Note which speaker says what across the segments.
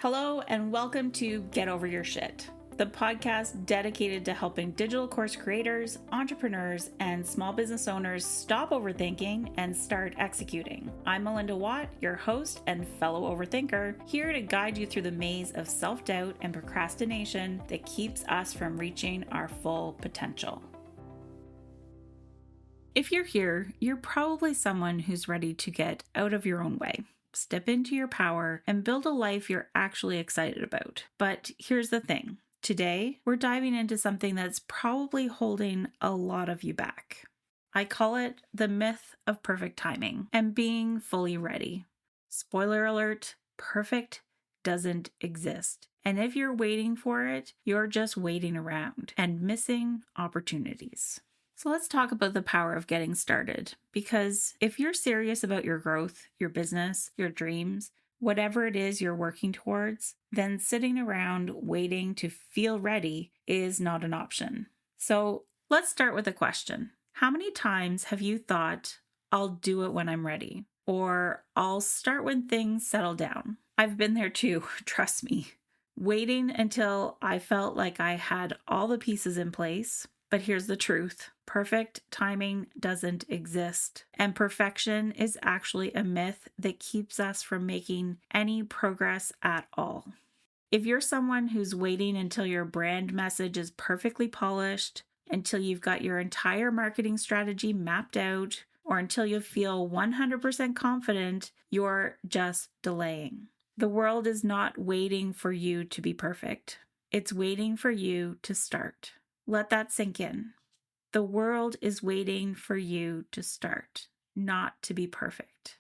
Speaker 1: Hello, and welcome to Get Over Your Shit, the podcast dedicated to helping digital course creators, entrepreneurs, and small business owners stop overthinking and start executing. I'm Malinda Watt, your host and fellow overthinker, here to guide you through the maze of self-doubt and procrastination that keeps us from reaching our full potential. If you're here, you're probably someone who's ready to get out of your own way. Step into your power and build a life you're actually excited about. But here's the thing. Today, we're diving into something that's probably holding a lot of you back. I call it the myth of perfect timing and being fully ready. Spoiler alert, perfect doesn't exist. And if you're waiting for it, you're just waiting around and missing opportunities. So let's talk about the power of getting started, because if you're serious about your growth, your business, your dreams, whatever it is you're working towards, then sitting around waiting to feel ready is not an option. So let's start with a question. How many times have you thought, I'll do it when I'm ready, or I'll start when things settle down? I've been there too, trust me. Waiting until I felt like I had all the pieces in place. But here's the truth. Perfect timing doesn't exist. And perfection is actually a myth that keeps us from making any progress at all. If you're someone who's waiting until your brand message is perfectly polished, until you've got your entire marketing strategy mapped out, or until you feel 100% confident, you're just delaying. The world is not waiting for you to be perfect. It's waiting for you to start. Let that sink in. The world is waiting for you to start, not to be perfect.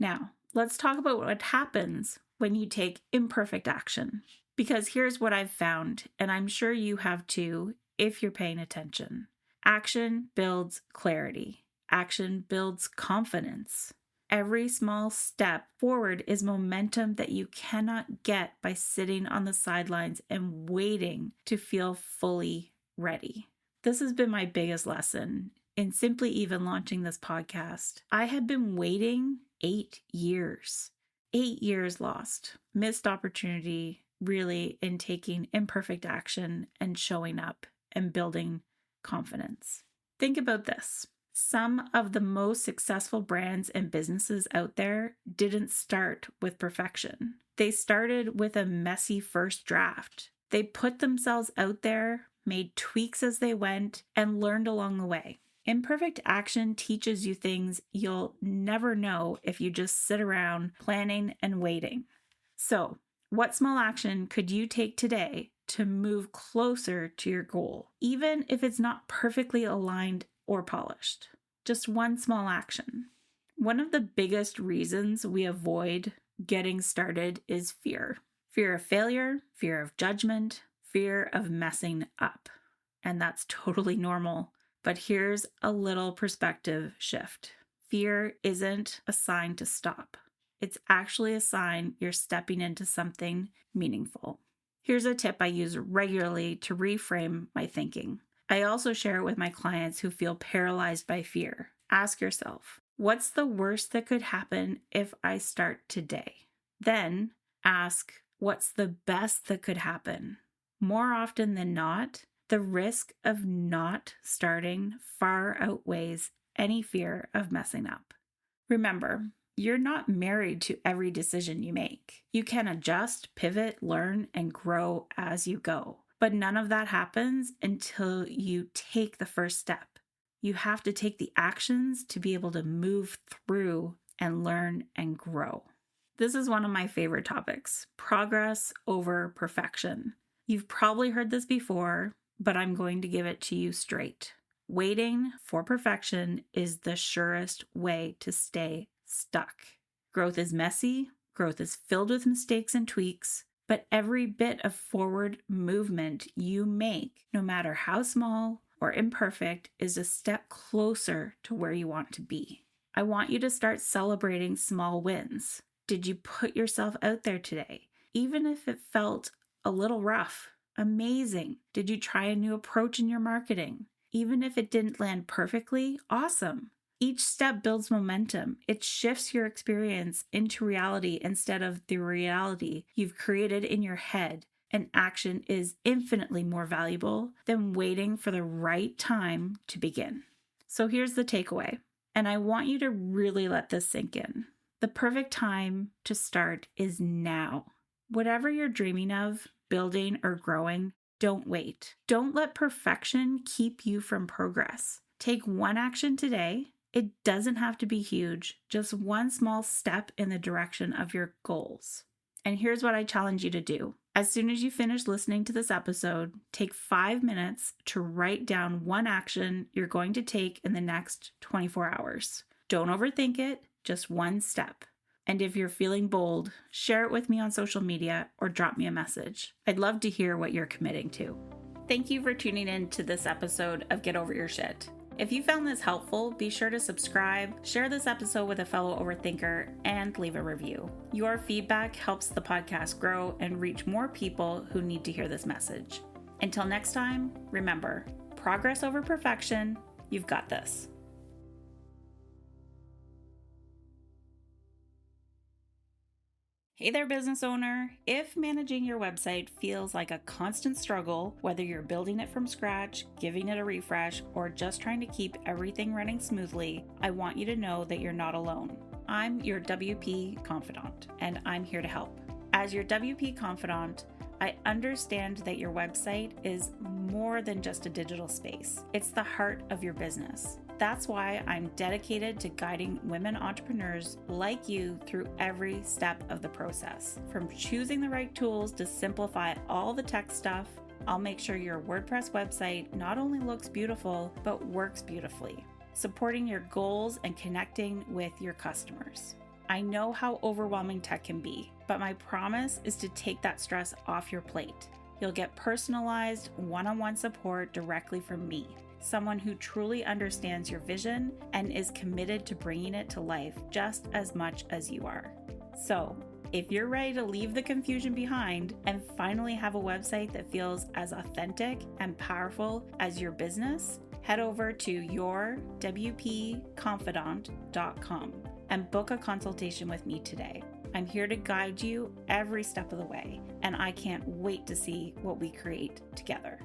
Speaker 1: Now, let's talk about what happens when you take imperfect action. Because here's what I've found, and I'm sure you have too, if you're paying attention. Action builds clarity. Action builds confidence. Every small step forward is momentum that you cannot get by sitting on the sidelines and waiting to feel fully ready. This has been my biggest lesson in simply even launching this podcast. I had been waiting 8 years. 8 years lost. Missed opportunity, really, in taking imperfect action and showing up and building confidence. Think about this. Some of the most successful brands and businesses out there didn't start with perfection. They started with a messy first draft. They put themselves out there, made tweaks as they went, and learned along the way. Imperfect action teaches you things you'll never know if you just sit around planning and waiting. So, what small action could you take today to move closer to your goal, even if it's not perfectly aligned or polished? Just one small action. One of the biggest reasons we avoid getting started is fear. Fear of failure, fear of judgment, fear of messing up. And that's totally normal. But here's a little perspective shift. Fear isn't a sign to stop. It's actually a sign you're stepping into something meaningful. Here's a tip I use regularly to reframe my thinking. I also share it with my clients who feel paralyzed by fear. Ask yourself, what's the worst that could happen if I start today? Then ask, what's the best that could happen? More often than not, the risk of not starting far outweighs any fear of messing up. Remember, you're not married to every decision you make. You can adjust, pivot, learn, and grow as you go. But none of that happens until you take the first step. You have to take the actions to be able to move through and learn and grow. This is one of my favorite topics, progress over perfection. You've probably heard this before, but I'm going to give it to you straight. Waiting for perfection is the surest way to stay stuck. Growth is messy, growth is filled with mistakes and tweaks, but every bit of forward movement you make, no matter how small or imperfect, is a step closer to where you want to be. I want you to start celebrating small wins. Did you put yourself out there today? Even if it felt a little rough, amazing. Did you try a new approach in your marketing? Even if it didn't land perfectly, awesome. Each step builds momentum. It shifts your experience into reality instead of the reality you've created in your head. And action is infinitely more valuable than waiting for the right time to begin. So here's the takeaway, and I want you to really let this sink in. The perfect time to start is now. Whatever you're dreaming of, building, or growing, don't wait. Don't let perfection keep you from progress. Take one action today. It doesn't have to be huge, just one small step in the direction of your goals. And here's what I challenge you to do. As soon as you finish listening to this episode, take 5 minutes to write down one action you're going to take in the next 24 hours. Don't overthink it, just one step. And if you're feeling bold, share it with me on social media or drop me a message. I'd love to hear what you're committing to. Thank you for tuning in to this episode of Get Over Your Shit. If you found this helpful, be sure to subscribe, share this episode with a fellow overthinker, and leave a review. Your feedback helps the podcast grow and reach more people who need to hear this message. Until next time, remember, progress over perfection. You've got this. Hey there, business owner. If managing your website feels like a constant struggle, whether you're building it from scratch, giving it a refresh, or just trying to keep everything running smoothly, I want you to know that you're not alone. I'm your WP confidant, and I'm here to help. As your WP confidant, I understand that your website is more than just a digital space. It's the heart of your business. That's why I'm dedicated to guiding women entrepreneurs like you through every step of the process. From choosing the right tools to simplify all the tech stuff, I'll make sure your WordPress website not only looks beautiful, but works beautifully, supporting your goals and connecting with your customers. I know how overwhelming tech can be, but my promise is to take that stress off your plate. You'll get personalized, one-on-one support directly from me, someone who truly understands your vision and is committed to bringing it to life just as much as you are. So, if you're ready to leave the confusion behind and finally have a website that feels as authentic and powerful as your business, head over to yourwpconfidant.com and book a consultation with me today. I'm here to guide you every step of the way, and I can't wait to see what we create together.